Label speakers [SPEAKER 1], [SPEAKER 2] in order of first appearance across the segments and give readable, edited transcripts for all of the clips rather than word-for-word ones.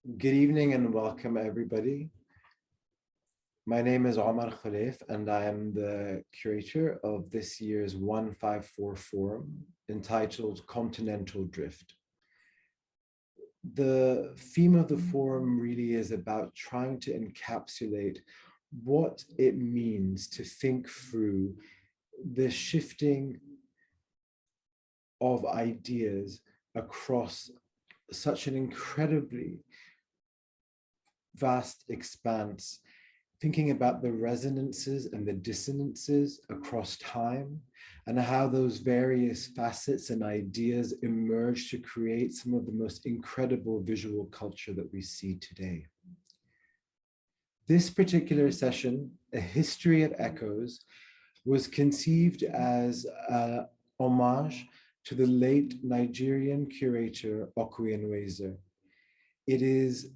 [SPEAKER 1] Good evening and welcome everybody. My name is Omar Kholeif and I am the curator of this year's 154 forum entitled Continental Drift. The theme of the forum really is about trying to encapsulate what it means to think through the shifting of ideas across such an incredibly vast expanse, thinking about the resonances and the dissonances across time and how those various facets and ideas emerge to create some of the most incredible visual culture that we see today. This particular session, A History of Echoes, was conceived as an homage to the late Nigerian curator Okwui Enwezor. It is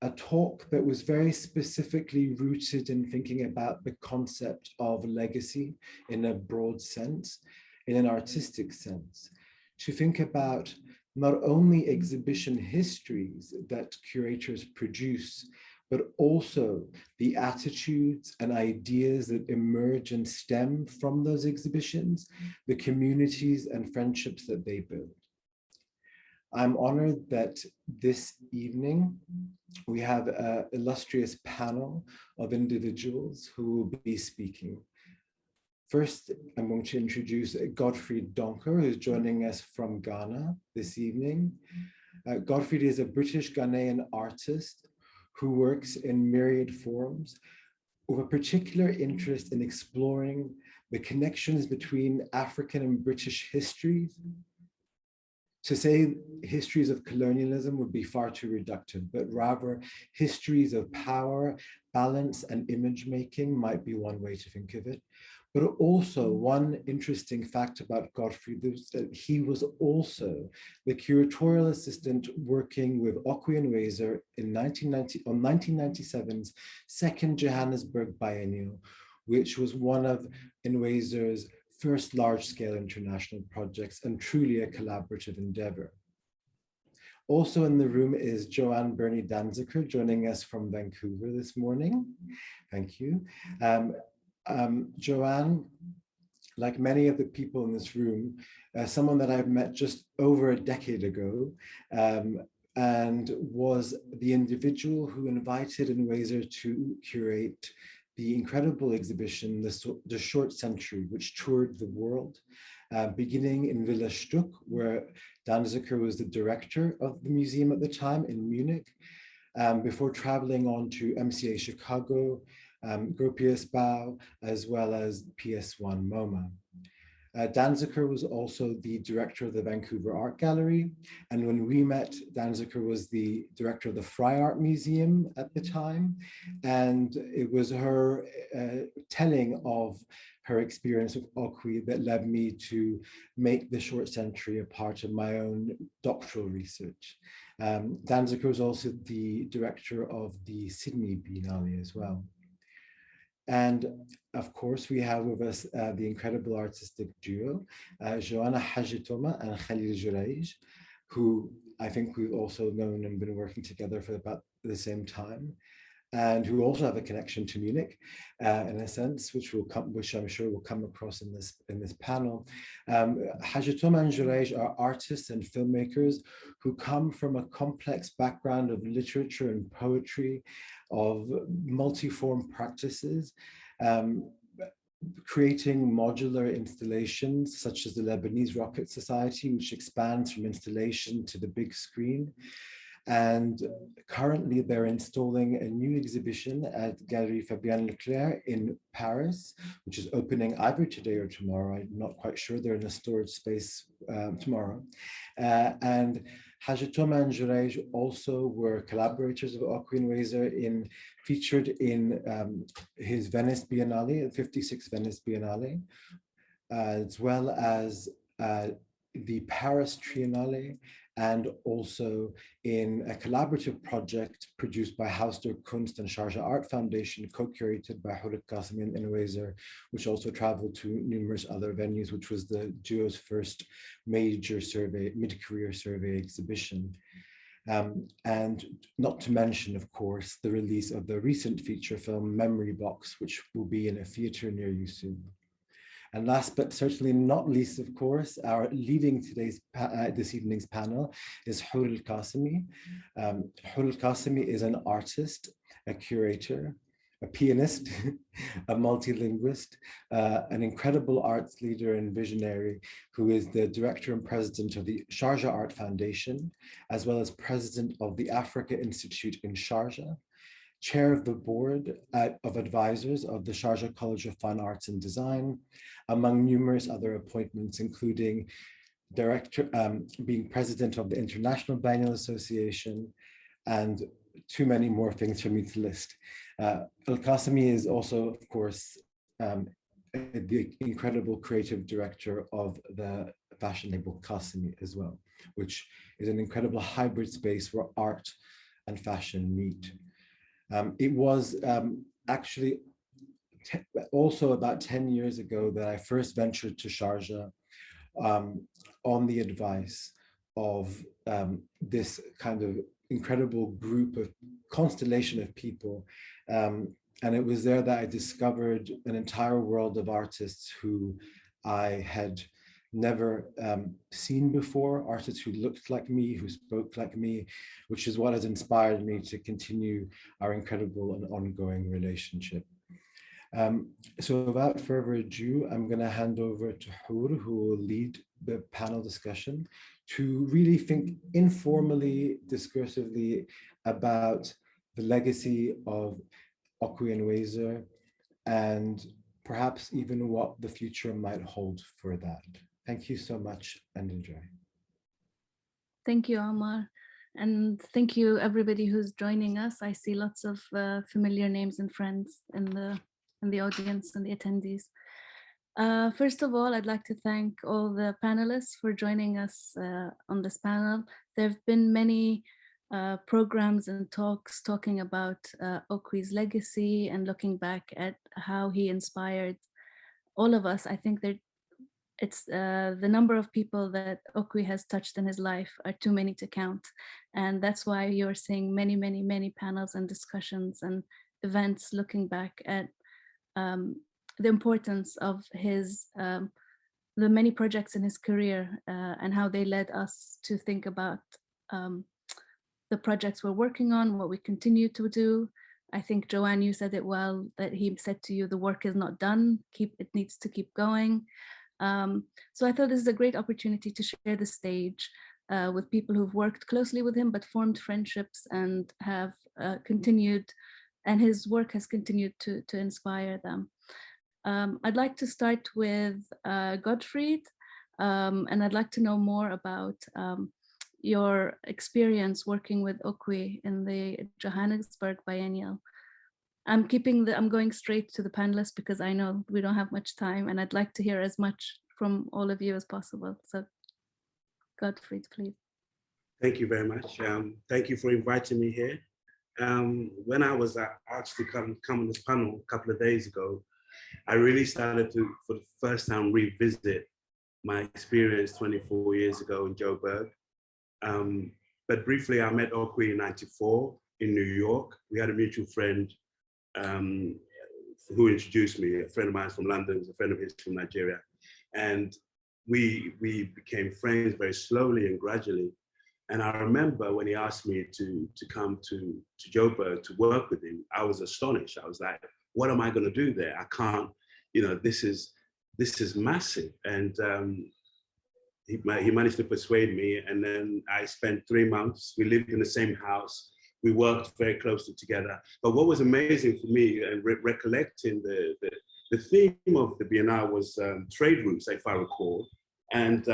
[SPEAKER 1] a talk that was very specifically rooted in thinking about the concept of legacy in a broad sense, in an artistic sense, to think about not only exhibition histories that curators produce, but also the attitudes and ideas that emerge and stem from those exhibitions, the communities and friendships that they build. I'm honored that this evening we have an illustrious panel of individuals who will be speaking. First, I'm going to introduce Godfried Donkor, who's joining us from Ghana this evening. Godfried is a British Ghanaian artist who works in myriad forms with a particular interest in exploring the connections between African and British histories. To say histories of colonialism would be far too reductive, but rather histories of power, balance, and image making might be one way to think of it. But also one interesting fact about Godfried is that he was also the curatorial assistant working with Okwui Enwezor in 1997's second Johannesburg Biennale, which was one of Enwezor's first large-scale international projects and truly a collaborative endeavor. Also in the room is JO-ANNE BIRNIE-DANZKER, joining us from Vancouver this morning. Thank you. JO-ANNE, like many of the people in this room, someone that I've met just over a decade ago, and was the individual who invited Enwezor to curate the incredible exhibition, The Short Century, which toured the world, beginning in Villa Stuck, where Danziger was the director of the museum at the time in Munich, before traveling on to MCA Chicago, Gropius Bau, as well as PS1 MoMA. Danziger was also the director of the Vancouver Art Gallery. And when we met, Danziger was the director of the Frye Art Museum at the time. And it was her telling of her experience with Okwui that led me to make the short century a part of my own doctoral research. Danziger was also the director of the Sydney Biennale as well. And of course, we have with us the incredible artistic duo, Joana Hadjithomas and KHALIL JOREIGE, who I think we've also known and been working together for about the same time, and who also have a connection to Munich, in a sense, which I'm sure will come across in this panel. Hadjithomas and JOREIGE are artists and filmmakers who come from a complex background of literature and poetry, of multi-form practices, creating modular installations such as the Lebanese Rocket Society, which expands from installation to the big screen. And currently they're installing a new exhibition at Galerie Fabienne Leclerc in Paris, which is opening either today or tomorrow. I'm not quite sure. They're in a storage space tomorrow. And Hadjithomas and JOREIGE also were collaborators of Okwui Enwezor featured in his Venice Biennale, the 56th Venice Biennale, as well as the Paris Triennale, and also in a collaborative project produced by Haus der Kunst and Sharjah Art Foundation, co-curated by Hoor Al Qasimi and Enwezor, which also traveled to numerous other venues, which was the duo's first major survey, mid-career survey exhibition. And not to mention, of course, the release of the recent feature film Memory Box, which will be in a theater near you soon. And last but certainly not least, of course, our leading this evening's panel is Hoor Al Qasimi. Hoor Al Qasimi is an artist, a curator, a pianist, a multilinguist, an incredible arts leader and visionary who is the director and president of the Sharjah Art Foundation, as well as president of the Africa Institute in Sharjah, chair of the board of advisors of the Sharjah College of Fine Arts and Design, among numerous other appointments, including being president of the International Biennale Association, and too many more things for me to list. Al Qasimi is also, of course, the incredible creative director of the fashion label Qasimi as well, which is an incredible hybrid space where art and fashion meet. It was actually also about 10 years ago that I first ventured to Sharjah on the advice of this kind of incredible group of constellation of people. And it was there that I discovered an entire world of artists who I had never seen before, artists who looked like me, who spoke like me, which is what has inspired me to continue our incredible and ongoing relationship. So without further ado, I'm going to hand over to Hoor, who will lead the panel discussion to really think informally, discursively about the legacy of Okwui Enwezor and perhaps even what the future might hold for that. Thank you so much and enjoy.
[SPEAKER 2] Thank you, Omar. And thank you, everybody who's joining us. I see lots of familiar names and friends in the audience and the attendees. First of all, I'd like to thank all the panelists for joining us on this panel. There have been many programs and talks talking about Okwi's legacy and looking back at how he inspired all of us. I think that it's the number of people that Okwui has touched in his life are too many to count. And that's why you're seeing many, many, many panels and discussions and events looking back at the importance of his, the many projects in his career and how they led us to think about the projects we're working on, what we continue to do. I think, Joanne, you said it well, that he said to you, the work is not done, it needs to keep going. So I thought this is a great opportunity to share the stage with people who've worked closely with him, but formed friendships and have continued, and his work has continued to inspire them. I'd like to start with Godfried, and I'd like to know more about your experience working with Okwui in the Johannesburg Biennial. I'm going straight to the panelists because I know we don't have much time, and I'd like to hear as much from all of you as possible. So Godfried, please.
[SPEAKER 3] Thank you very much. Thank you for inviting me here. When I was asked to come on this panel a couple of days ago, I really started to, for the first time, revisit my experience 24 years ago in Joburg. But briefly, I met Okwui in '94 in New York. We had a mutual friend who introduced me, a friend of mine from London, a friend of his from Nigeria. And we became friends very slowly and gradually. And I remember when he asked me to come to Joburg to work with him, I was astonished. I was like, what am I going to do there? I can't, you know, this is massive. And he managed to persuade me. And then I spent 3 months. We lived in the same house. We worked very closely together. But what was amazing for me, and recollecting the theme of the Biennale was trade routes, if I recall. And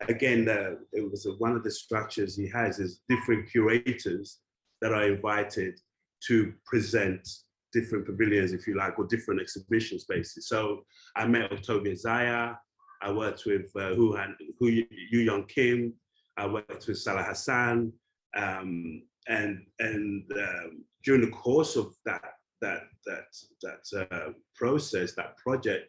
[SPEAKER 3] again, it was one of the structures he has is different curators that are invited to present different pavilions, if you like, or different exhibition spaces. So I met Octavia Zaya. I worked with Yu Young Kim. I worked with Salah Hassan. And during the course of that process, that project,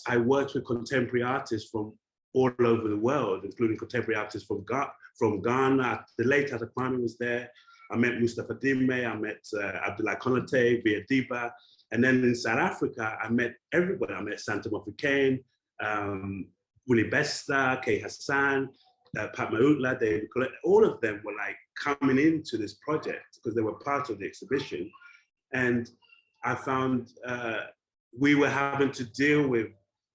[SPEAKER 3] I worked with contemporary artists from all over the world, including contemporary artists from Ghana. The late Ata Kwame was there. I met Mustafa Dime, I met Abdullah Konate, Via Diba. And then in South Africa, I met everybody. I met Santa Mofokeng, Willie Bester, Kay Hassan, Pat Mautla, David Collette. All of them were like coming into this project because they were part of the exhibition. And I found we were having to deal with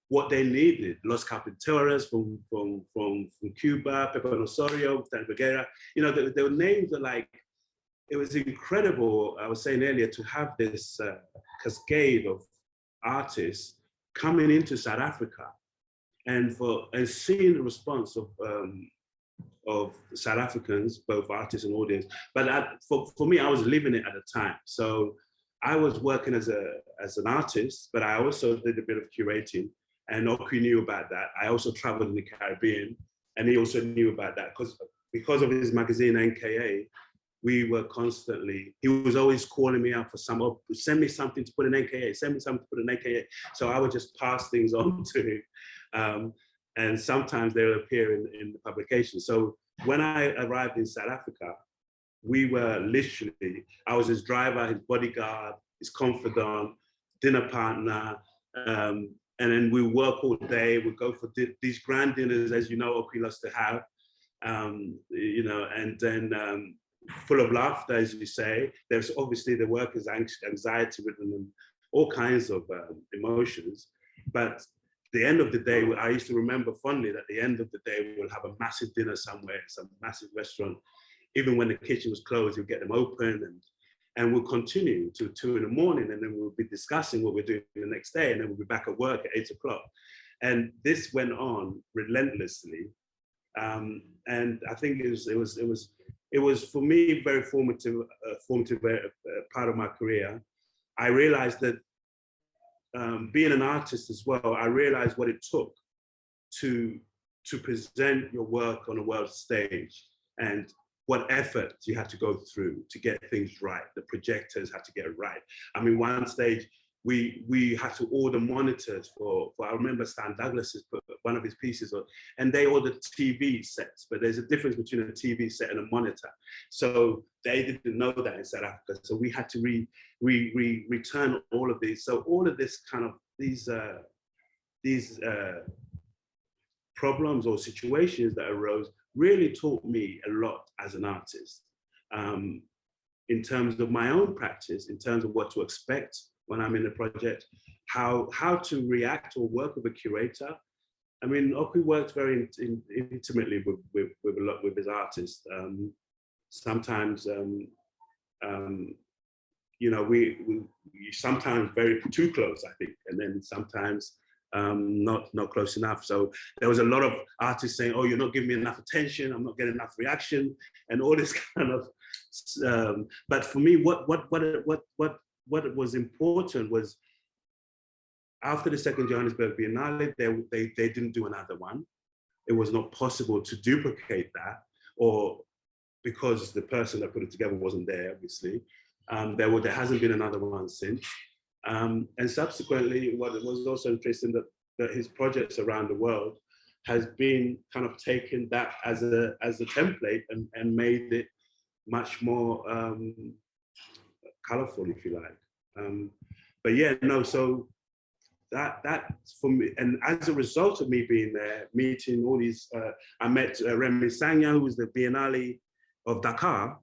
[SPEAKER 3] what they needed. Los Carpinteros from Cuba, Pepe Osorio, Stan Vergara. You know, there were names that like, it was incredible, I was saying earlier, to have this cascade of artists coming into South Africa and seeing the response of South Africans, both artists and audience. But for me, I was living it at the time. So I was working as an artist, but I also did a bit of curating, and Okwui knew about that. I also traveled in the Caribbean, and he also knew about that because of his magazine NKA. We were constantly, he was always calling me up for send me something to put in NKA, send me something to put in NKA. So I would just pass things on to him. And sometimes they would appear in the publication. So when I arrived in South Africa, we were literally, I was his driver, his bodyguard, his confidant, dinner partner. And then we work all day, we go for these grand dinners, as you know, Okwui loves to have, you know, and then, full of laughter, as you say. There's obviously the work is anxiety ridden and all kinds of emotions. But the end of the day, I used to remember fondly that at the end of the day, we'll have a massive dinner somewhere, some massive restaurant. Even when the kitchen was closed, you'll get them open and we'll continue to 2 in the morning, and then we'll be discussing what we're doing the next day, and then we'll be back at work at 8 o'clock. And this went on relentlessly. And I think it was for me very formative part of my career. I realized that being an artist as well, I realized what it took to present your work on a world stage and what effort you had to go through to get things right. The projectors had to get it right. I mean, one stage, we had to order monitors for I remember Stan Douglas's put one of his pieces on, and they ordered TV sets, but there's a difference between a TV set and a monitor. So they didn't know that in South Africa. So we had to return all of these. So all of this kind of, these problems or situations that arose really taught me a lot as an artist, in terms of my own practice, in terms of what to expect when I'm in a project, how to react or work with a curator. I mean, Okwui worked very intimately with his artists. Sometimes, you know, we sometimes very too close, I think, and then sometimes not close enough. So there was a lot of artists saying, "Oh, you're not giving me enough attention. I'm not getting enough reaction," and all this kind of. But for me, what was important was, after the second Johannesburg Biennale, they didn't do another one. It was not possible to duplicate that, or because the person that put it together wasn't there, obviously. There hasn't been another one since. And subsequently, what was also interesting that his projects around the world has been kind of taken that as a template and made it much more colorful, if you like. But yeah, no, so that for me, and as a result of me being there, meeting all these, I met Remy Sanya, who was the Biennale of Dakar.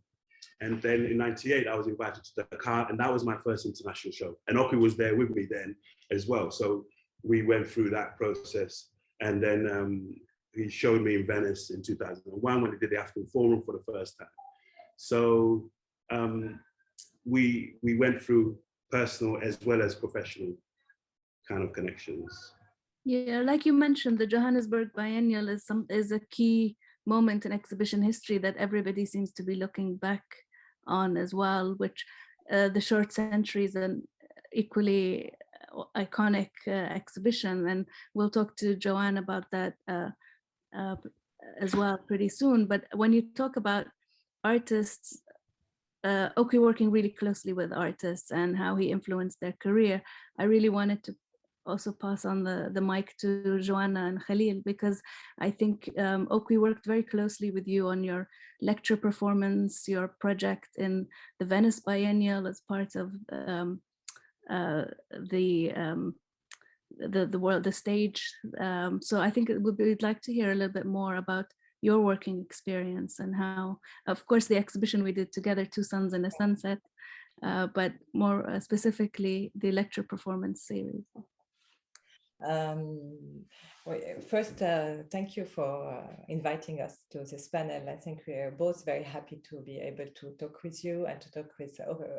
[SPEAKER 3] And then in '98, I was invited to Dakar, and that was my first international show. And Okwui was there with me then as well. So we went through that process. And then he showed me in Venice in 2001 when he did the African Forum for the first time. So we went through personal as well as professional kind of connections.
[SPEAKER 2] Yeah, like you mentioned, the Johannesburg Biennial is a key moment in exhibition history that everybody seems to be looking back on as well, which the short century is an equally iconic exhibition, and we'll talk to Joanne about that as well pretty soon. But when you talk about artists, Okwui working really closely with artists and how he influenced their career, I really wanted to also pass on the mic to Joana and Khalil, because I think Okwui worked very closely with you on your lecture performance, your project in the Venice Biennial as part of the stage. So I think we'd like to hear a little bit more about your working experience and how, of course, the exhibition we did together, Two Suns and a Sunset, but more specifically the lecture performance series.
[SPEAKER 4] First, thank you for inviting us to this panel. I think we are both very happy to be able to talk with you and to talk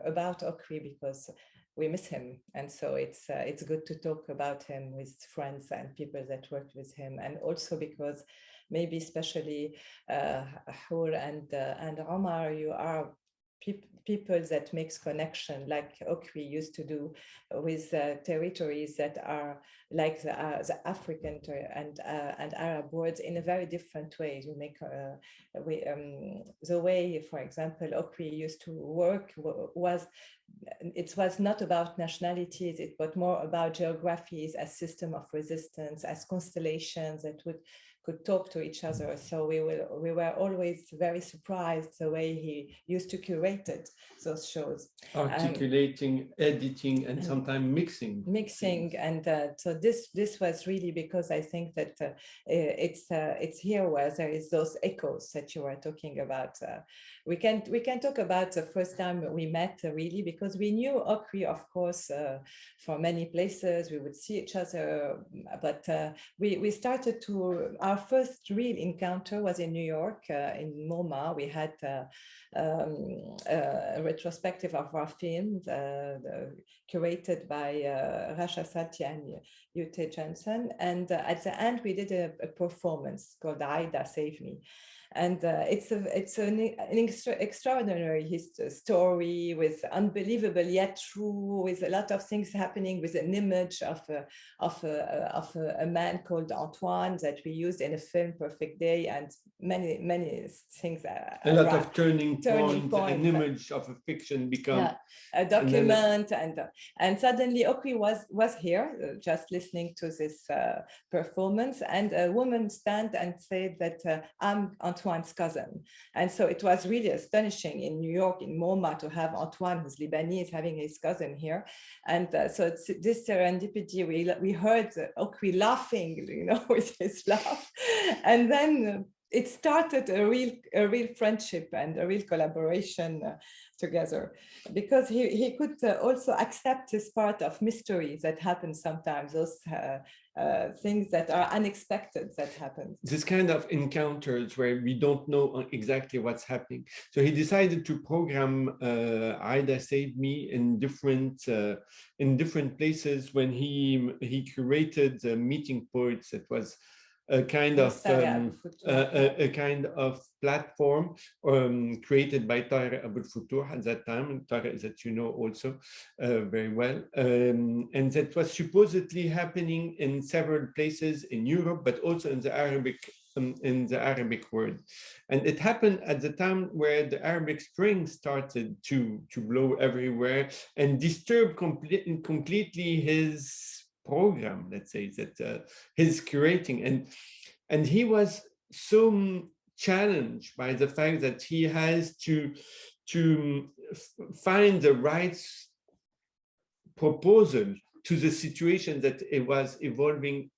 [SPEAKER 4] about Okwui, because we miss him, and so it's good to talk about him with friends and people that worked with him, and also because maybe especially Hoor and Omar, you are people that makes connection like Okwui used to do with territories that are like the African and Arab worlds in a very different way. You make the way, for example, Okwui used to work was not about nationalities, it was more about geographies as system of resistance, as constellations that could talk to each other. So we were always very surprised the way he used to curate those shows.
[SPEAKER 5] Articulating, editing, and sometimes mixing.
[SPEAKER 4] And so this was really because I think that it's here where there is those echoes that you were talking about. We can talk about the first time we met really, because we knew Okwui, of course, from many places. We would see each other, but we started to, our first real encounter was in New York, in MoMA. We had a retrospective of our films curated by Rasha Satya and Ute Jensen. And at the end, we did a performance called Aida Save Me. And it's an extraordinary story with unbelievable yet true, with a lot of things happening, with an image of a man called Antoine that we used in a film Perfect Day, and many things.
[SPEAKER 5] A lot of turning points, an image of a fiction become
[SPEAKER 4] a document, and suddenly Okwui was here just listening to this performance, and a woman stand and said that I'm Antoine's cousin. And so it was really astonishing in New York, in MoMA, to have Antoine, who's Lebanese, having his cousin here. And so it's this serendipity, we heard Okwui laughing, with his laugh. And then it started a real friendship and a real collaboration together, because he could also accept his part of mystery that happens sometimes, those things that are unexpected that happen.
[SPEAKER 5] This kind of encounters where we don't know exactly what's happening. So he decided to program Aida Save Me in different places when he curated meeting points. That was a kind of platform created by Tarek Abou Futuh at that time, Tarek that you know also very well, and that was supposedly happening in several places in Europe, but also in the Arabic world. And it happened at the time where the Arabic Spring started to blow everywhere and disturb completely his program, let's say, that his curating, and he was so challenged by the fact that he has to find the right proposal to the situation that it was evolving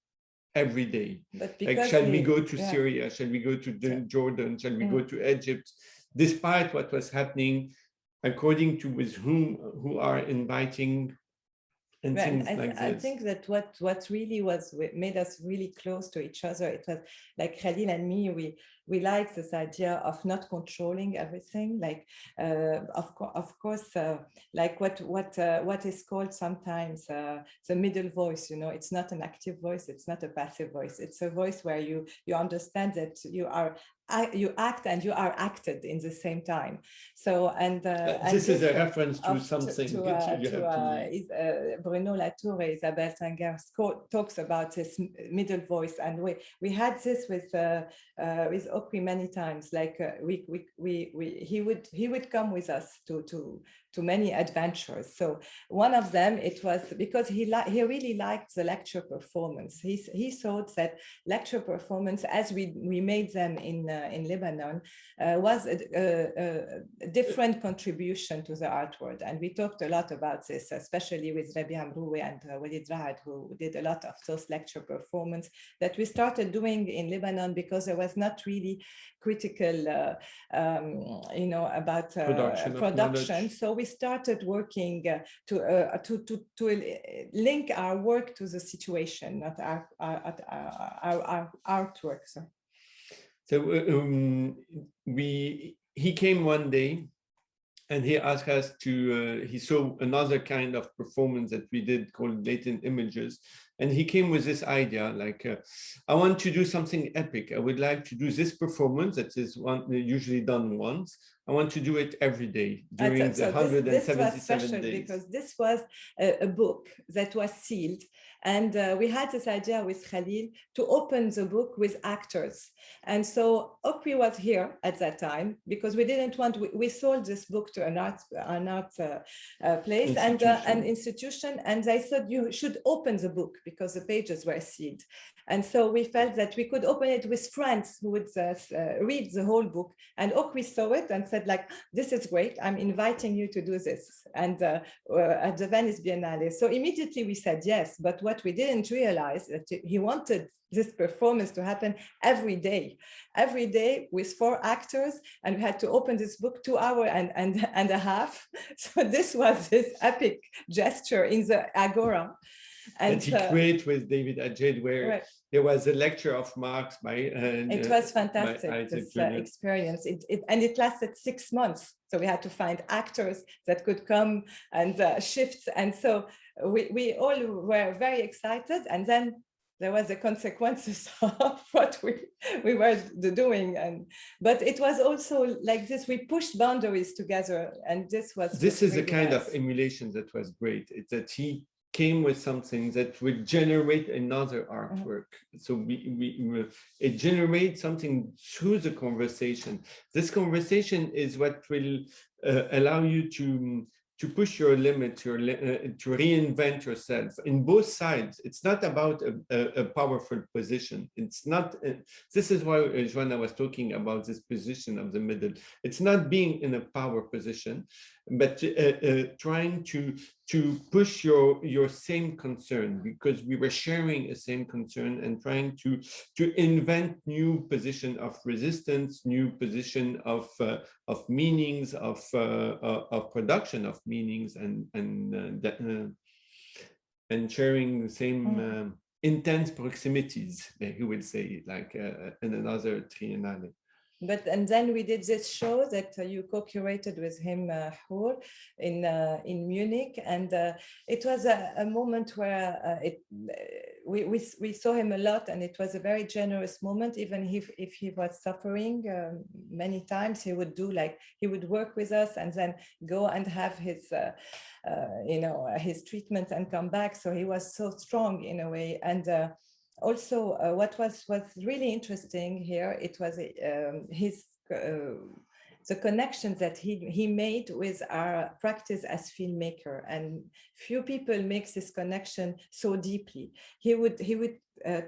[SPEAKER 5] every day. Like, shall we go to Syria? Shall we go to Jordan? Shall we go to Egypt? Despite what was happening, according to with who are inviting. And things like
[SPEAKER 4] I think that what really made us really close to each other, it was like Khalil and me, we like this idea of not controlling everything, like of course like what is called sometimes the middle voice. It's not an active voice, it's not a passive voice, it's a voice where you understand that you are you act and you are acted in the same time. So and
[SPEAKER 5] this is a reference to something
[SPEAKER 4] Bruno Latour, Isabelle Tanguer's talks about this middle voice, and we had this with Okwui many times. Like he would come with us to many adventures. So one of them, it was because he really liked the lecture performance. He thought that lecture performance, as we made them in Lebanon, was a different contribution to the art world. And we talked a lot about this, especially with Rabih Amroui and Walid Raad, who did a lot of those lecture performance that we started doing in Lebanon, because there was not really critical, about production. So we started working to link our work to the situation, not our artwork.
[SPEAKER 5] So he came one day and he asked us to, he saw another kind of performance that we did called latent images. And he came with this idea, like, I want to do something epic. I would like to do this performance that is usually done once. I want to do it every day during the 177
[SPEAKER 4] this was special
[SPEAKER 5] days.
[SPEAKER 4] Because this was a book that was sealed. And we had this idea with KHALIL to open the book with actors. And so Okwui was here at that time, because we didn't want, we sold this book to an art place and an institution. And they said, you should open the book because the pages were sealed. And so we felt that we could open it with friends who would read the whole book. And Okwui saw it and said, like, this is great. I'm inviting you to do this. And at the Venice Biennale. So immediately we said yes. But what we didn't realize that he wanted this performance to happen every day with 4 actors. And we had to open this book 2 hours and a half. So this was his epic gesture in the Agora.
[SPEAKER 5] And he created with David Adjed, where there was a lecture of Marx by
[SPEAKER 4] it was fantastic, this experience. It lasted 6 months. So we had to find actors that could come and shift. And so we all were very excited. And then there was the consequences of what we were doing. But it was also like this, we pushed boundaries together. And this is
[SPEAKER 5] really a kind of emulation that was great. It's that he came with something that would generate another artwork. So it generates something through the conversation. This conversation is what will allow you to push your limit, to reinvent yourself in both sides. It's not about a powerful position. It's not, this is why Joana was talking about this position of the middle. It's not being in a power position, but trying to push your same concern, because we were sharing a same concern, and trying to invent new position of resistance, new position of meanings, of production of meanings, and sharing the same intense proximities, he would say, like in another triennale.
[SPEAKER 4] And then we did this show that you co-curated with him, Hoor, in Munich, and it was a moment where we saw him a lot, and it was a very generous moment. Even if he was suffering many times, he would work with us and then go and have his his treatment and come back. So he was so strong in a way. And also, what was really interesting here, it was the connections that he made with our practice as filmmaker, and few people make this connection so deeply. He would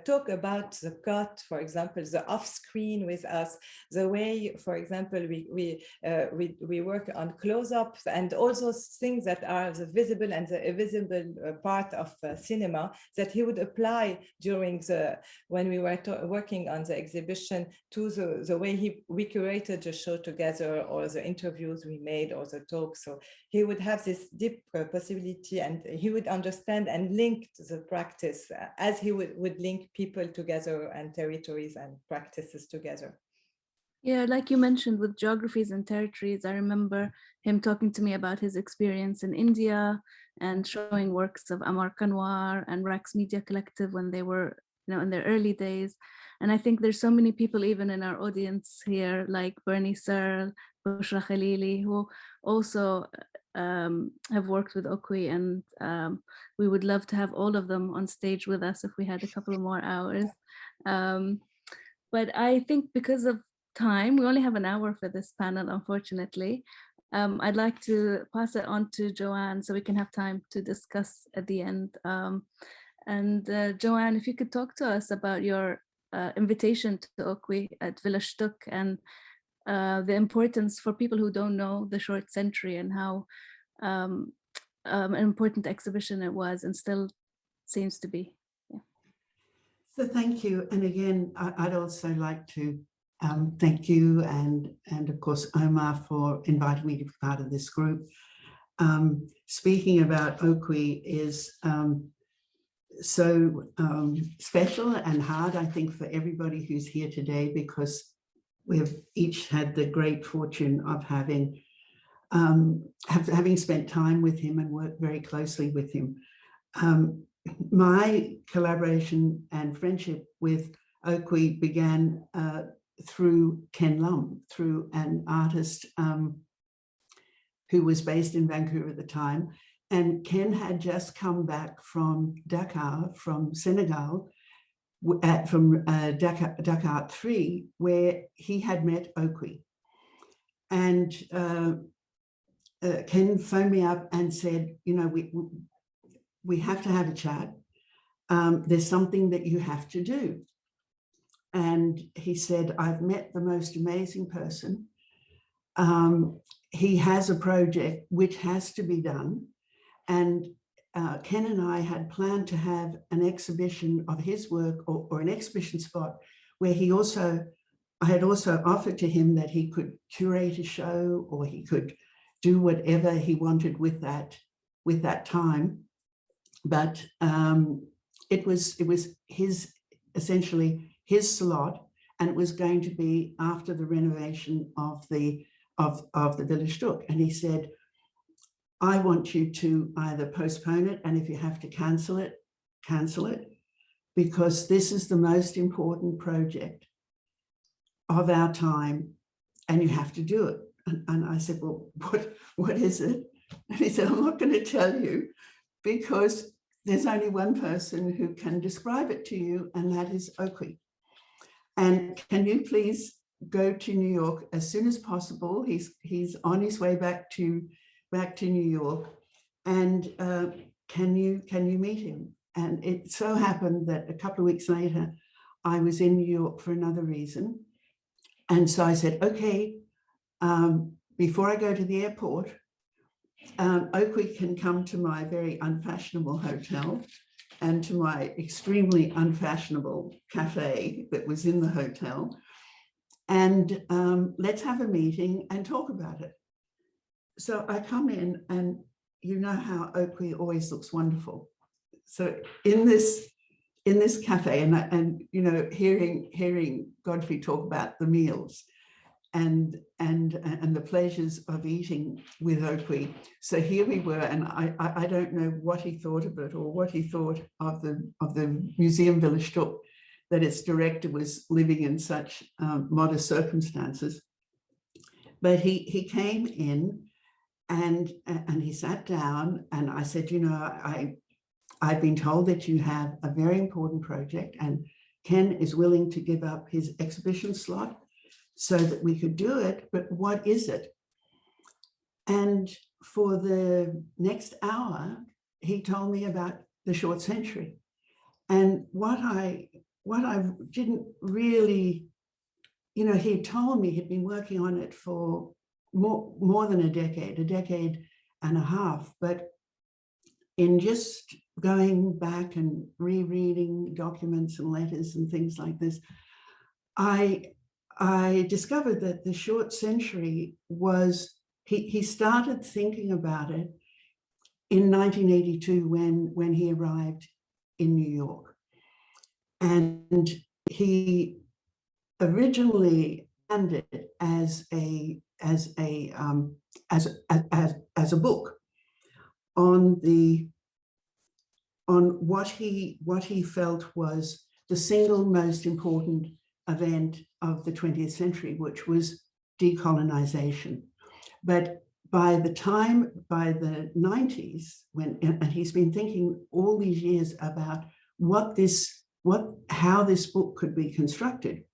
[SPEAKER 4] talk about the cut, for example, the off-screen with us, the way, for example, we work on close-ups and all those things that are the visible and the invisible part of cinema that he would apply during when we were working on the exhibition to the way we curated the show together, or the interviews we made, or the talks. So he would have this deep possibility, and he would understand and link the practice as he would link people together and territories and practices together.
[SPEAKER 2] Yeah, like you mentioned with geographies and territories, I remember him talking to me about his experience in India and showing works of Amar Kanwar and Rax Media Collective when they were in their early days. And I think there's so many people even in our audience here, like Bernie Searle, Bushra Khalili, who also have worked with Okwui, and we would love to have all of them on stage with us if we had a couple of more hours. But I think because of time, we only have an hour for this panel, unfortunately. I'd like to pass it on to Joanne so we can have time to discuss at the end. Joanne, if you could talk to us about your invitation to Okwui at Villa Stuck and the importance for people who don't know the short century and how an important exhibition it was and still seems to be. Yeah.
[SPEAKER 6] So thank you. And again, I'd also like to thank you and of course Omar for inviting me to be part of this group. Speaking about Okwui is so special and hard, I think, for everybody who's here today, because we've each had the great fortune of having spent time with him and worked very closely with him. My collaboration and friendship with Okwui began through Ken Lum, through an artist who was based in Vancouver at the time. And Ken had just come back from Dakar, from Senegal, from Dakar 3, where he had met Okwui. And Ken phoned me up and said, you know, we have to have a chat. There's something that you have to do. And he said, I've met the most amazing person. He has a project which has to be done. And Ken and I had planned to have an exhibition of his work or an exhibition spot where I had also offered to him that he could curate a show or he could do whatever he wanted with that time. But it was essentially his slot, and it was going to be after the renovation of the Villa Stuck. And he said, I want you to either postpone it, and if you have to cancel it, because this is the most important project of our time and you have to do it. And I said, well, what is it? And he said, I'm not going to tell you because there's only one person who can describe it to you, and that is Okwui. And can you please go to New York as soon as possible? He's on his way back to New York, and can you meet him? And it so happened that a couple of weeks later, I was in New York for another reason. And so I said, okay, before I go to the airport, Okwui can come to my very unfashionable hotel and to my extremely unfashionable cafe that was in the hotel. And let's have a meeting and talk about it. So I come in, and you know how Okwui always looks wonderful. So in this cafe, and you know, hearing Godfrey talk about the meals and the pleasures of eating with Okwui. So here we were, and I don't know what he thought of it or what he thought of the Museum Villa Stuck, that its director was living in such modest circumstances. But he came in. And he sat down, and I said, you know, I've been told that you have a very important project, and Ken is willing to give up his exhibition slot so that we could do it, but what is it? And for the next hour, he told me about the short century. And what I didn't really, you know, he told me he'd been working on it for more than a decade and a half, but in just going back and rereading documents and letters and things like this, I discovered that the short century was, he started thinking about it in 1982 when he arrived in New York. And he originally planned it as a book on what he felt was the single most important event of the 20th century, which was decolonization. But by the 90s, and he's been thinking all these years about how this book could be constructed.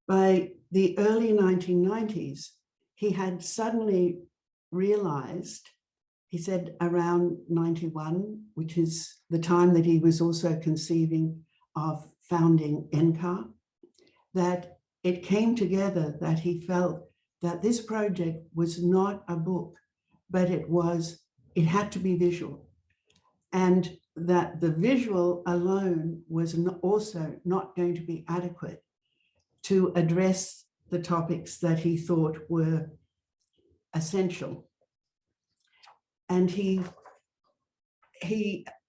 [SPEAKER 6] By the early 1990s, he had suddenly realized, he said around 91, which is the time that he was also conceiving of founding NCAR, that it came together that he felt that this project was not a book, but it had to be visual. And that the visual alone was also not going to be adequate to address the topics that he thought were essential. And he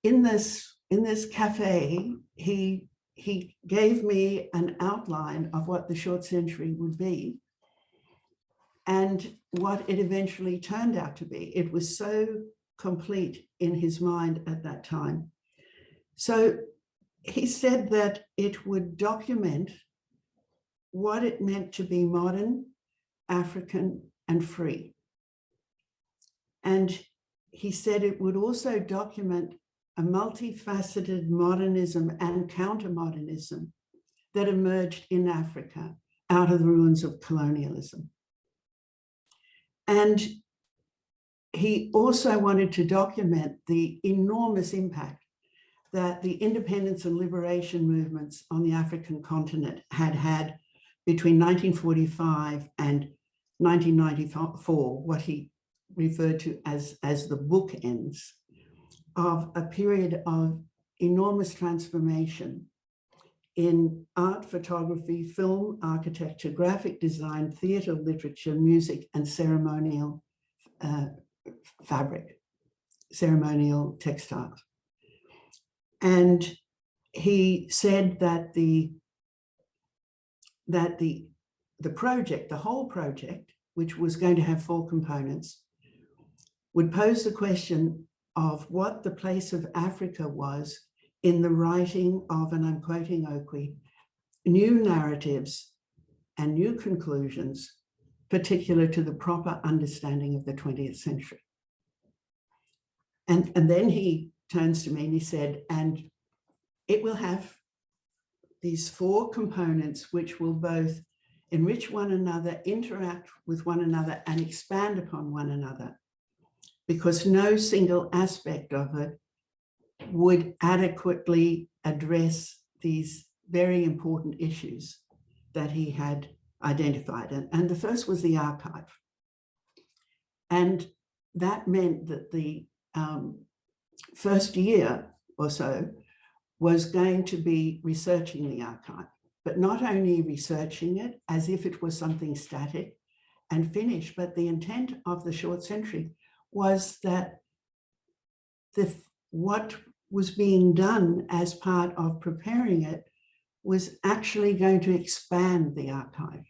[SPEAKER 6] in this cafe, he gave me an outline of what the short century would be and what it eventually turned out to be. It was so complete in his mind at that time. So he said that it would document what it meant to be modern, African, and free. And he said it would also document a multifaceted modernism and countermodernism that emerged in Africa out of the ruins of colonialism. And he also wanted to document the enormous impact that the independence and liberation movements on the African continent had between 1945 and 1994, what he referred to as the bookends of a period of enormous transformation in art, photography, film, architecture, graphic design, theater, literature, music, and ceremonial fabric, ceremonial textiles. And he said that the project, the whole project, which was going to have 4 components, would pose the question of what the place of Africa was in the writing of, and I'm quoting Okwui, new narratives and new conclusions particular to the proper understanding of the 20th century. And then he turns to me and he said, and it will have these 4 components which will both enrich one another, interact with one another, and expand upon one another, because no single aspect of it would adequately address these very important issues that he had identified. And the first was the archive. And that meant that the first year or so was going to be researching the archive, but not only researching it as if it was something static and finished, but the intent of the short century was that what was being done as part of preparing it was actually going to expand the archive.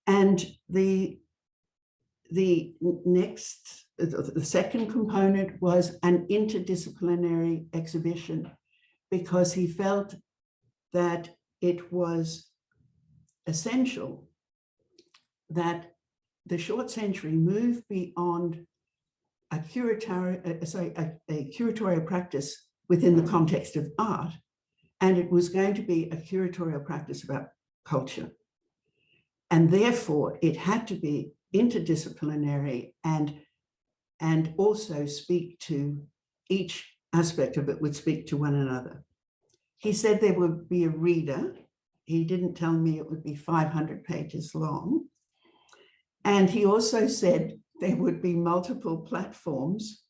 [SPEAKER 6] And the second component was an interdisciplinary exhibition, because he felt that it was essential that the short century move beyond a curatorial practice within the context of art, and it was going to be a curatorial practice about culture. And therefore, it had to be interdisciplinary and also speak to, each aspect of it would speak to one another. He said there would be a reader. He didn't tell me it would be 500 pages long. And he also said there would be multiple platforms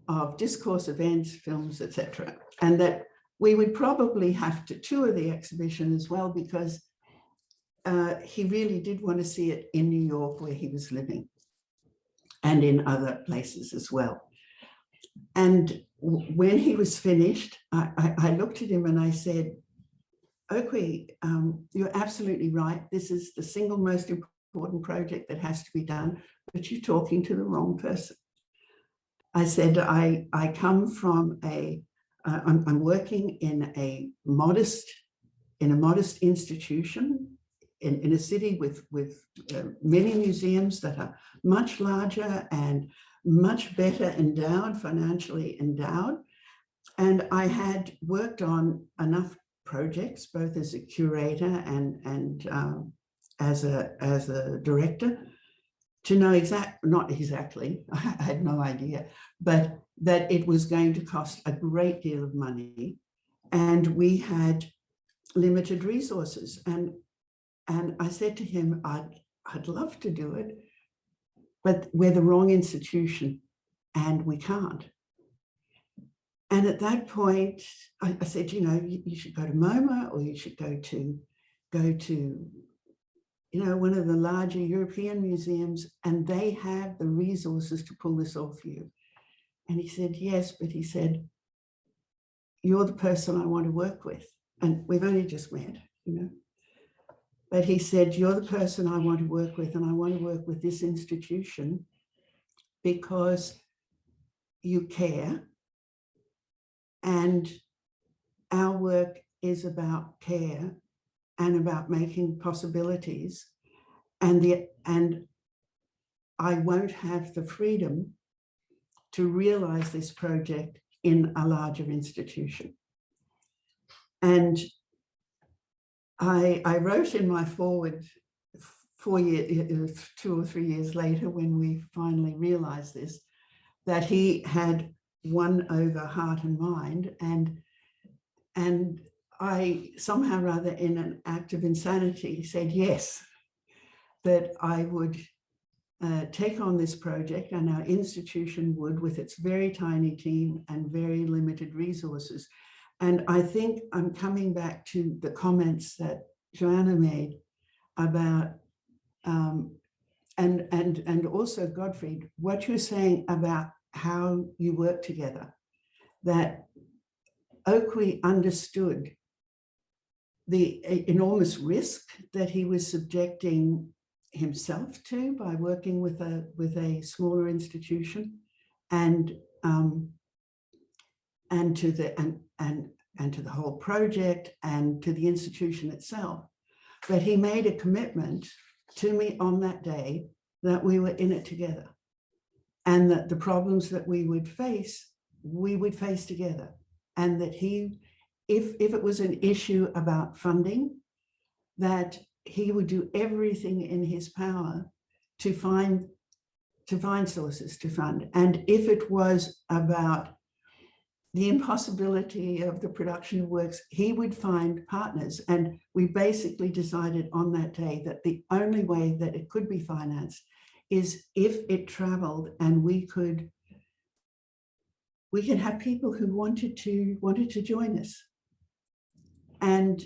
[SPEAKER 6] of discourse, events, films, etc. And that we would probably have to tour the exhibition as well, because he really did want to see it in New York, where he was living, and in other places as well. And when he was finished, I looked at him and I said, Okwui, you're absolutely right. This is the single most important project that has to be done, but you're talking to the wrong person. I said, I come from a I'm working in a modest institution in a city with many museums that are much larger and much better endowed, financially endowed. And I had worked on enough projects, both as a curator and as a director, to know not exactly, I had no idea, but that it was going to cost a great deal of money, and we had limited resources. And I said to him, I'd love to do it, but we're the wrong institution and we can't. And at that point, I said, you know, you should go to MoMA, or you should go to you know, one of the larger European museums, and they have the resources to pull this off for you. And he said, yes, but he said, you're the person I want to work with. And we've only just met, you know. But he said, you're the person I want to work with, and I want to work with this institution because you care. And our work is about care and about making possibilities. And I won't have the freedom to realize this project in a larger institution. And I wrote in my foreword 2 or 3 years later, when we finally realized this, that he had won over heart and mind. And I somehow, rather in an act of insanity, said yes, that I would take on this project, and our institution would, with its very tiny team and very limited resources. And I think I'm coming back to the comments that Joana made about, and also Godfried, what you're saying about how you work together, that Okwui understood the enormous risk that he was subjecting himself to by working with a smaller institution, and to the whole project and to the institution itself. But he made a commitment to me on that day that we were in it together, and that the problems that we would face together, and that if it was an issue about funding, that he would do everything in his power to find sources to fund. And if it was about the impossibility of the production of works, he would find partners. And we basically decided on that day that the only way that it could be financed is if it traveled, and we could have people who wanted to join us. And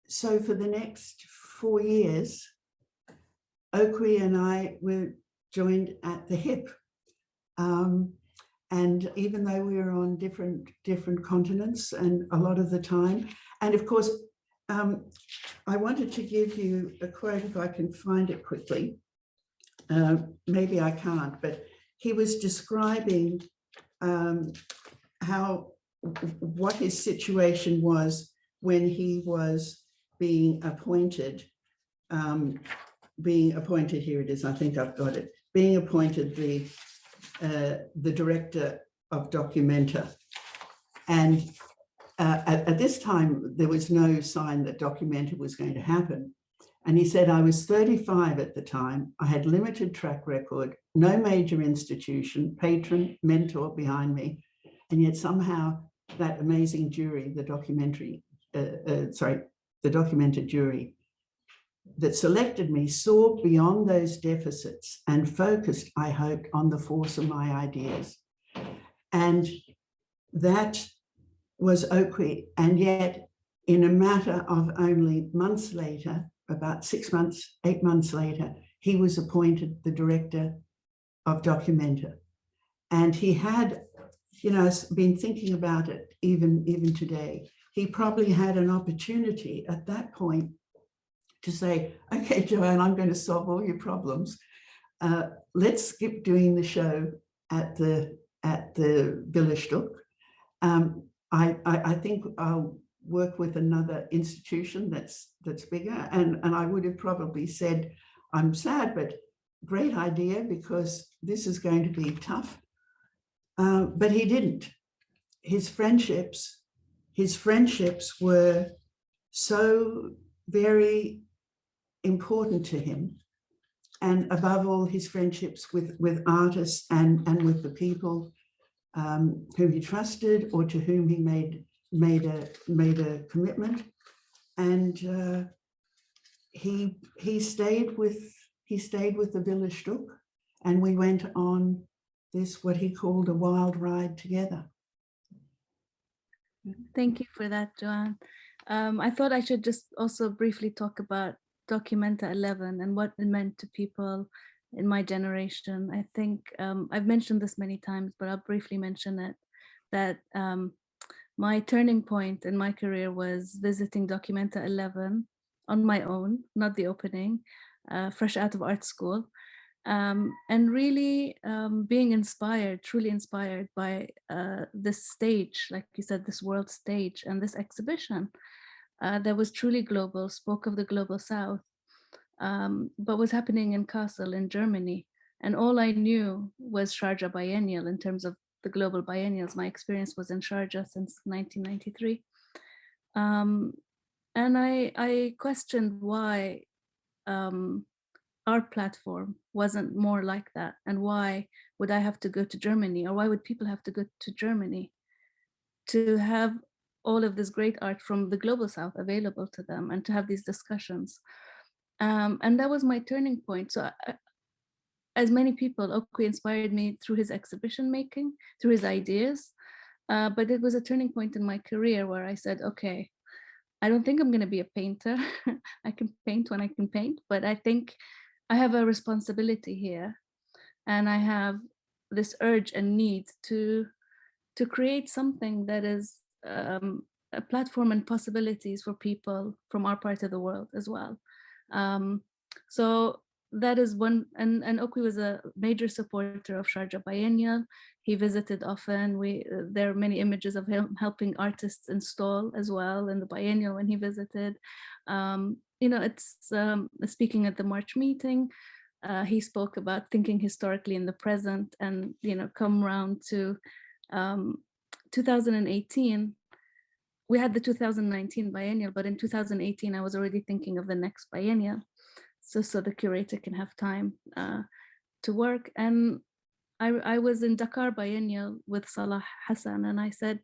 [SPEAKER 6] so for the next 4 years, Okwui and I were joined at the hip. And even though we were on different continents and a lot of the time, and of course, I wanted to give you a quote, if I can find it quickly. Maybe I can't, but he was describing what his situation was when he was being appointed. Here it is, I think I've got it. Being appointed the director of Documenta. And at this time, there was no sign that Documenta was going to happen. And he said, I was 35 at the time. I had limited track record, no major institution, patron, mentor behind me. And yet somehow that amazing jury, the Documenta jury that selected me, saw beyond those deficits and focused, I hoped, on the force of my ideas. And that was Okwui. And yet, in a matter of only months later, about 6 months, 8 months later, he was appointed the director of Documenta. And he had, you know, been thinking about it even today. He probably had an opportunity at that point to say, okay, Joanne, I'm going to solve all your problems. Let's skip doing the show at the Villa Stuck. I think I'll work with another institution that's bigger, and I would have probably said, I'm sad, but great idea, because this is going to be tough. But he didn't. His friendships were so very important to him. And above all, his friendships with artists and with the people whom he trusted or to whom he made a commitment. And he stayed with the Villa Stuck, and we went on this, what he called, a wild ride together.
[SPEAKER 2] Thank you for that, Joanne. I thought I should just also briefly talk about Documenta 11 and what it meant to people in my generation. I think I've mentioned this many times, but I'll briefly mention it, that my turning point in my career was visiting Documenta 11 on my own, not the opening, fresh out of art school. And really being inspired, truly inspired by this stage, like you said, this world stage and this exhibition that was truly global, spoke of the global South, but was happening in Kassel in Germany. And all I knew was Sharjah Biennial in terms of the global biennials. My experience was in Sharjah since 1993. And I questioned why our platform wasn't more like that, and why would I have to go to Germany, or why would people have to go to Germany to have all of this great art from the global South available to them and to have these discussions. And that was my turning point. So as many people, Okwui inspired me through his exhibition making, through his ideas, but it was a turning point in my career where I said, okay, I don't think I'm going to be a painter. I can paint when I can paint, but I think I have a responsibility here, and I have this urge and need to create something that is a platform and possibilities for people from our part of the world as well. So that is one, and Okwui was a major supporter of Sharjah Biennial. He visited often. There are many images of him helping artists install as well in the biennial when he visited. You know, it's speaking at the March meeting. He spoke about thinking historically in the present, and come around to 2018. We had the 2019 biennial, but in 2018 I was already thinking of the next biennial, so the curator can have time to work. And I was in Dakar Biennial with Salah Hassan, and I said,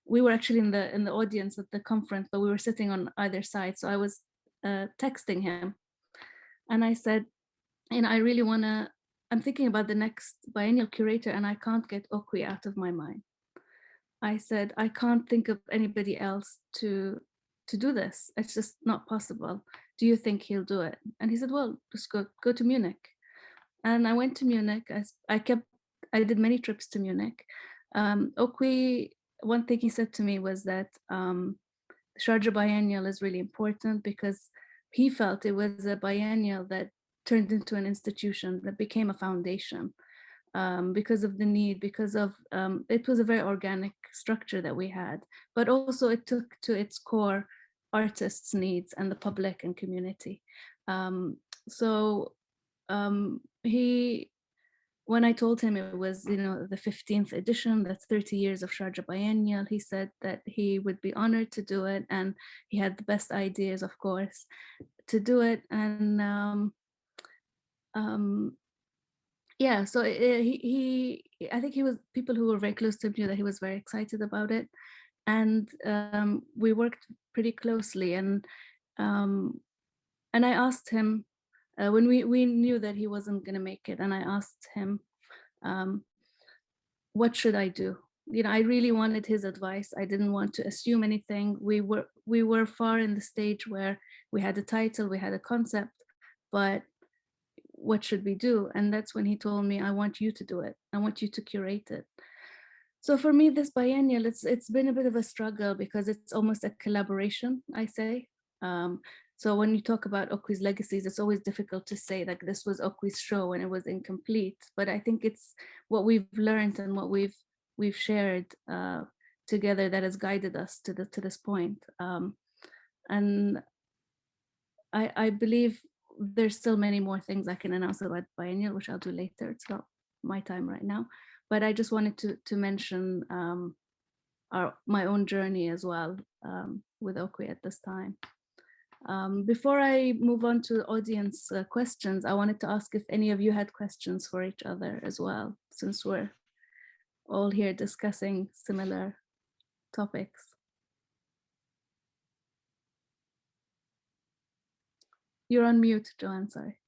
[SPEAKER 2] we were actually in the audience at the conference, but we were sitting on either side. So I was texting him, and I said, I really wanna, I'm thinking about the next biennial curator, and I can't get Okwui out of my mind. I said, I can't think of anybody else to do this. It's just not possible. Do you think he'll do it? And he said, well, just go to Munich. And I went to Munich. I did many trips to Munich. Okwui, one thing he said to me was that Sharjah Biennial is really important because he felt it was a biennial that turned into an institution, that became a foundation because of the need, because of, it was a very organic structure that we had, but also it took to its core artists' needs and the public and community. When I told him it was, the 15th edition, that's 30 years of Sharjah Biennial, he said that he would be honored to do it, and he had the best ideas, of course, to do it. And yeah, so I think people who were very close to him knew that he was very excited about it, and we worked pretty closely. And I asked him, when we knew that he wasn't going to make it, and I asked him, what should I do? I really wanted his advice. I didn't want to assume anything. We were far in the stage where we had a title, we had a concept, but what should we do? And that's when he told me, I want you to do it. I want you to curate it. So for me, this biennial, it's been a bit of a struggle because it's almost a collaboration, I say. So when you talk about Okwi's legacies, it's always difficult to say like this was Okwi's show and it was incomplete. But I think it's what we've learned and what we've shared together that has guided us to this point. And I believe there's still many more things I can announce about Biennial, which I'll do later. It's not my time right now, but I just wanted to mention my own journey as well with Okwui at this time. Before I move on to audience questions, I wanted to ask if any of you had questions for each other as well, since we're all here discussing similar topics. You're on mute, Joanne, sorry.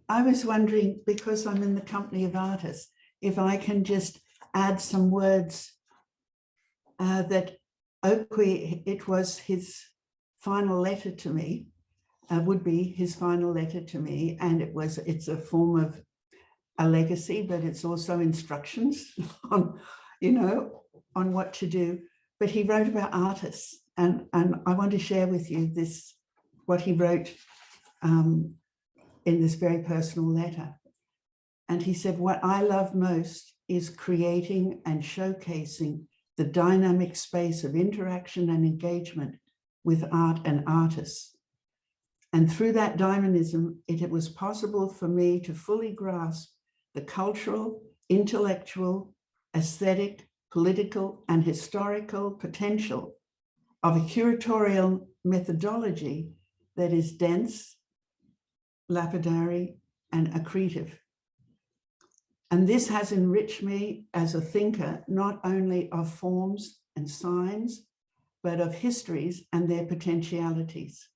[SPEAKER 6] I was wondering, because I'm in the company of artists, if I can just add some words that Okwui, it was his final letter to me, would be his final letter to me, and it's a form of a legacy, but it's also instructions on, on what to do. But he wrote about artists, and I want to share with you what he wrote in this very personal letter. And he said, "What I love most is creating and showcasing the dynamic space of interaction and engagement with art and artists. And through that dynamism, it was possible for me to fully grasp the cultural, intellectual, aesthetic, political, and historical potential of a curatorial methodology that is dense, lapidary, and accretive. And this has enriched me as a thinker, not only of forms and signs, but of histories and their potentialities.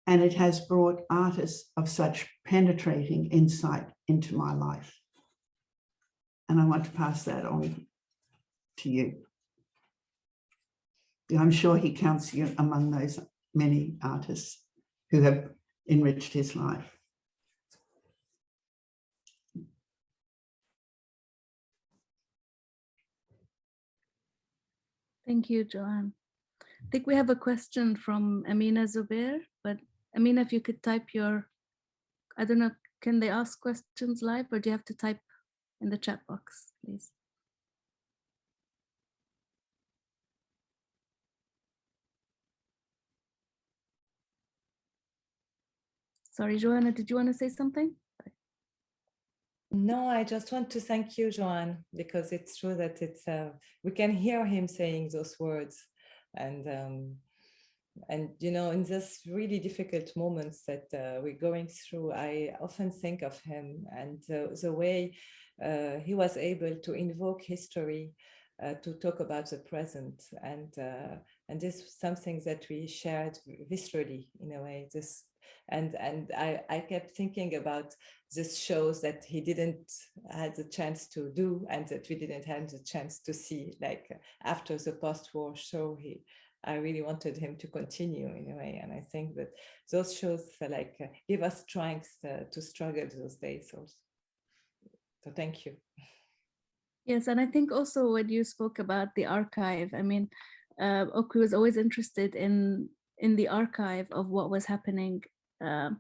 [SPEAKER 6] And it has brought artists of such penetrating insight into my life." And I want to pass that on to you. I'm sure he counts you among those many artists who have enriched his life.
[SPEAKER 2] Thank you, Joanne. I think we have a question from Amina Zubair, but Amina, if you could type I don't know, can they ask questions live, or do you have to type in the chat box, please? Sorry, Joanna, did you want to say something?
[SPEAKER 4] No, I just want to thank you, Joanne, because it's true that we can hear him saying those words, and in this really difficult moments that we're going through, I often think of him and the way he was able to invoke history to talk about the present, and this is something that we shared viscerally in a way. And I kept thinking about this shows that he didn't have the chance to do, and that we didn't have the chance to see, like after the post-war show, I really wanted him to continue in a way. And I think that those shows give us strength to struggle those days also. So thank you.
[SPEAKER 2] Yes, and I think also when you spoke about the archive, I mean, Okwui was always interested in the archive of what was happening, and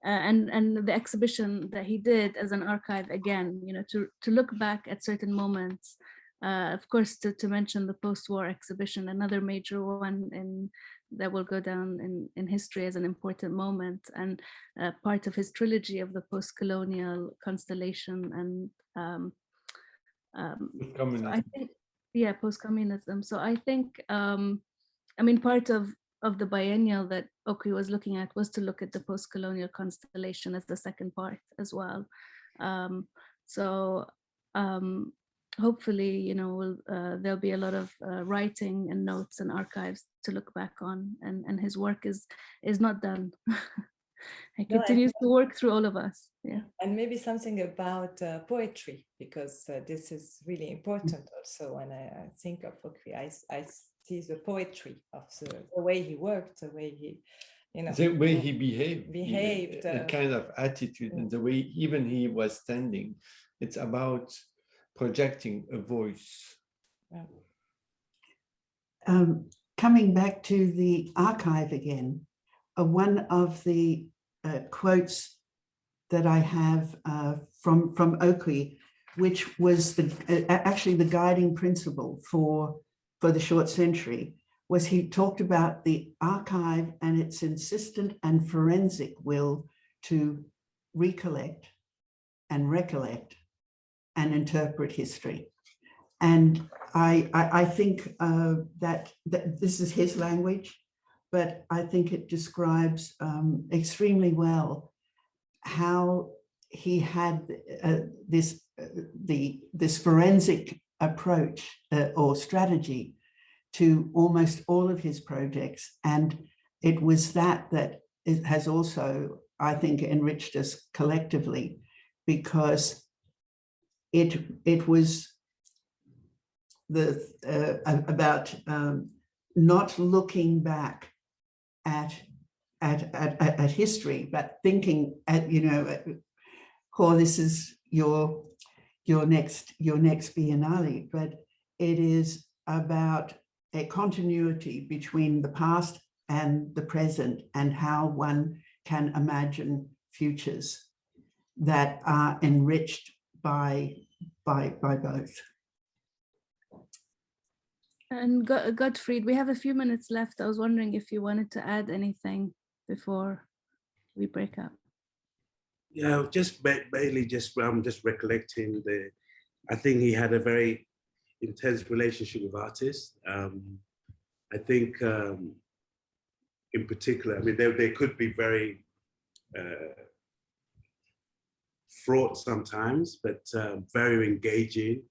[SPEAKER 2] the exhibition that he did as an archive again, to look back at certain moments. Of course, to mention the post-war exhibition, another major one that will go down in history as an important moment, and part of his trilogy of the post-colonial constellation and so I think, yeah, post-communism. So I think, I mean, part of the biennial that Okwui was looking at was to look at the post-colonial constellation as the second part as well. Hopefully, there'll be a lot of writing and notes and archives to look back on, and his work is not done. He continues to work through all of us. Yeah.
[SPEAKER 4] And maybe something about poetry, because this is really important also. When I think of Okwui, I see the poetry of the way he worked, the way he,
[SPEAKER 5] the way he behaved, a kind of attitude, and the way even he was standing. It's about projecting a voice.
[SPEAKER 6] Coming back to the archive again, one of the quotes that I have from Okwui which was actually the guiding principle for the short century, was he talked about the archive and its insistent and forensic will to recollect and recollect and interpret history. And I think that this is his language, but I think it describes extremely well how he had this forensic approach or strategy to almost all of his projects. And it was that it has also, I think, enriched us collectively, because it was about not looking back at history, but thinking at, Hoor, this is your next Biennale, but it is about a continuity between the past and the present, and how one can imagine futures that are enriched by both.
[SPEAKER 2] And Godfried, we have a few minutes left. I was wondering if you wanted to add anything before we break up.
[SPEAKER 3] Yeah, just mainly just recollecting I think he had a very intense relationship with artists. I think in particular, I mean, they could be very fraught sometimes, but very engaging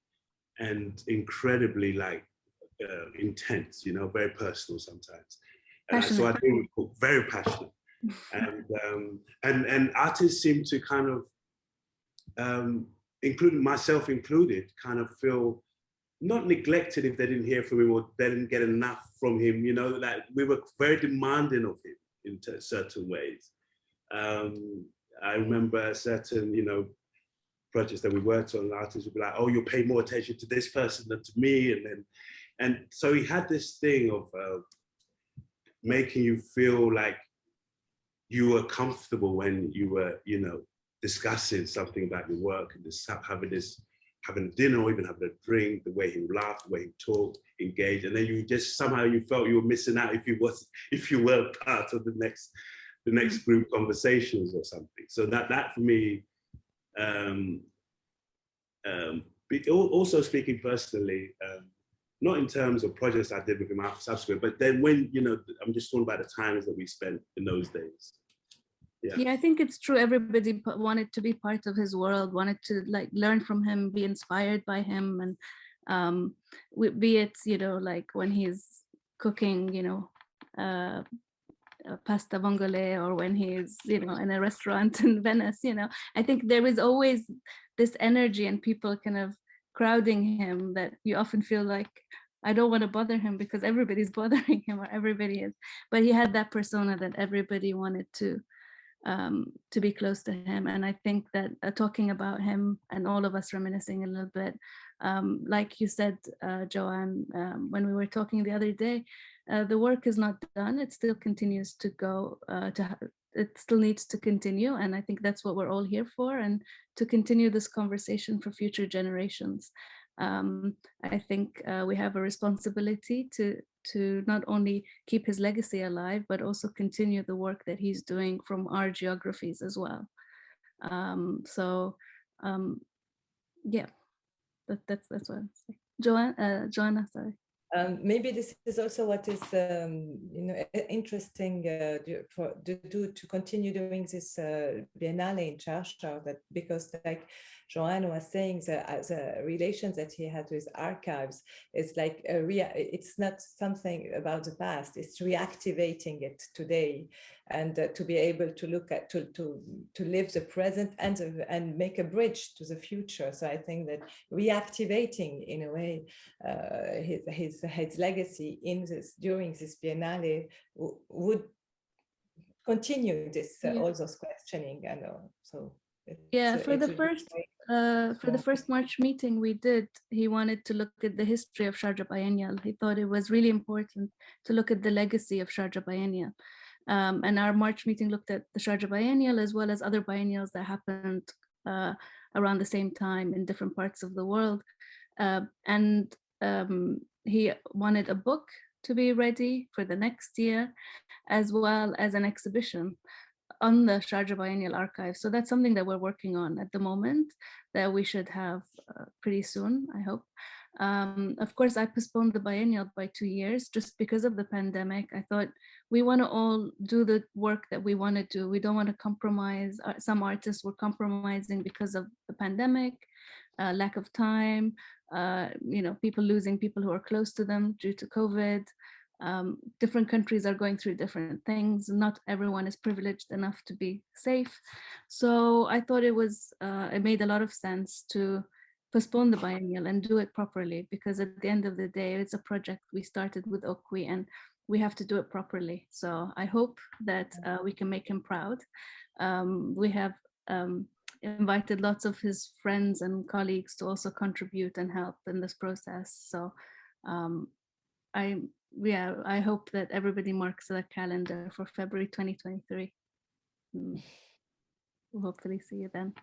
[SPEAKER 3] and incredibly intense, very personal sometimes. So I think very passionate. And artists seem to kind of, including myself included, kind of feel not neglected if they didn't hear from him or they didn't get enough from him, that we were very demanding of him in certain ways. I remember certain, projects that we worked on, artists would be like, oh, you'll pay more attention to this person than to me. And so he had this thing of making you feel like you were comfortable when you were, discussing something about your work and just having dinner or even having a drink, the way he laughed, the way he talked, engaged, and then you just somehow you felt you were missing out if you were part of the next group conversations or something. So that for me, also speaking personally, not in terms of projects I did with him after subsequent, but then when, I'm just talking about the times that we spent in those days.
[SPEAKER 2] Yeah, I think it's true. Everybody wanted to be part of his world, wanted to learn from him, be inspired by him, and be it, when he's cooking, pasta vongole, or when he's, in a restaurant in Venice, I think there is always this energy and people kind of crowding him that you often feel like, I don't want to bother him because everybody's bothering him, or everybody is. But he had that persona that everybody wanted to be close to him. And I think that talking about him and all of us reminiscing a little bit, like you said, Joanne, when we were talking the other day, the work is not done. It still continues to go, it still needs to continue. And I think that's what we're all here for, and to continue this conversation for future generations. I think we have a responsibility to not only keep his legacy alive, but also continue the work that he's doing from our geographies as well. Yeah, that's what I'm saying. Joanna, sorry.
[SPEAKER 4] Maybe this is also what is interesting to continue doing this Biennale in Sharjah, that because like Joanne was saying, the relations that he had with archives is like it's not something about the past, it's reactivating it today, and to be able to look at to live the present and make a bridge to the future. So I think that reactivating in a way his legacy during this Biennale would continue this all those questioning, and so
[SPEAKER 2] for the first March meeting we did, he wanted to look at the history of Sharjah Biennial. He thought it was really important to look at the legacy of Sharjah Biennial. And our March meeting looked at the Sharjah Biennial as well as other biennials that happened around the same time in different parts of the world. And he wanted a book to be ready for the next year, as well as an exhibition on the Sharjah Biennial Archive. So that's something that we're working on at the moment that we should have pretty soon, I hope. Of course, I postponed the biennial by 2 years just because of the pandemic. I thought we want to all do the work that we want to do. We don't want to compromise. Some artists were compromising because of the pandemic, lack of time, people losing people who are close to them due to COVID. Different countries are going through different things. Not everyone is privileged enough to be safe. So I thought it made a lot of sense to postpone the biennial and do it properly, because at the end of the day, it's a project we started with Okwui and we have to do it properly. So I hope that we can make him proud. We have invited lots of his friends and colleagues to also contribute and help in this process. So I hope that everybody marks the calendar for February 2023. We'll hopefully see you then.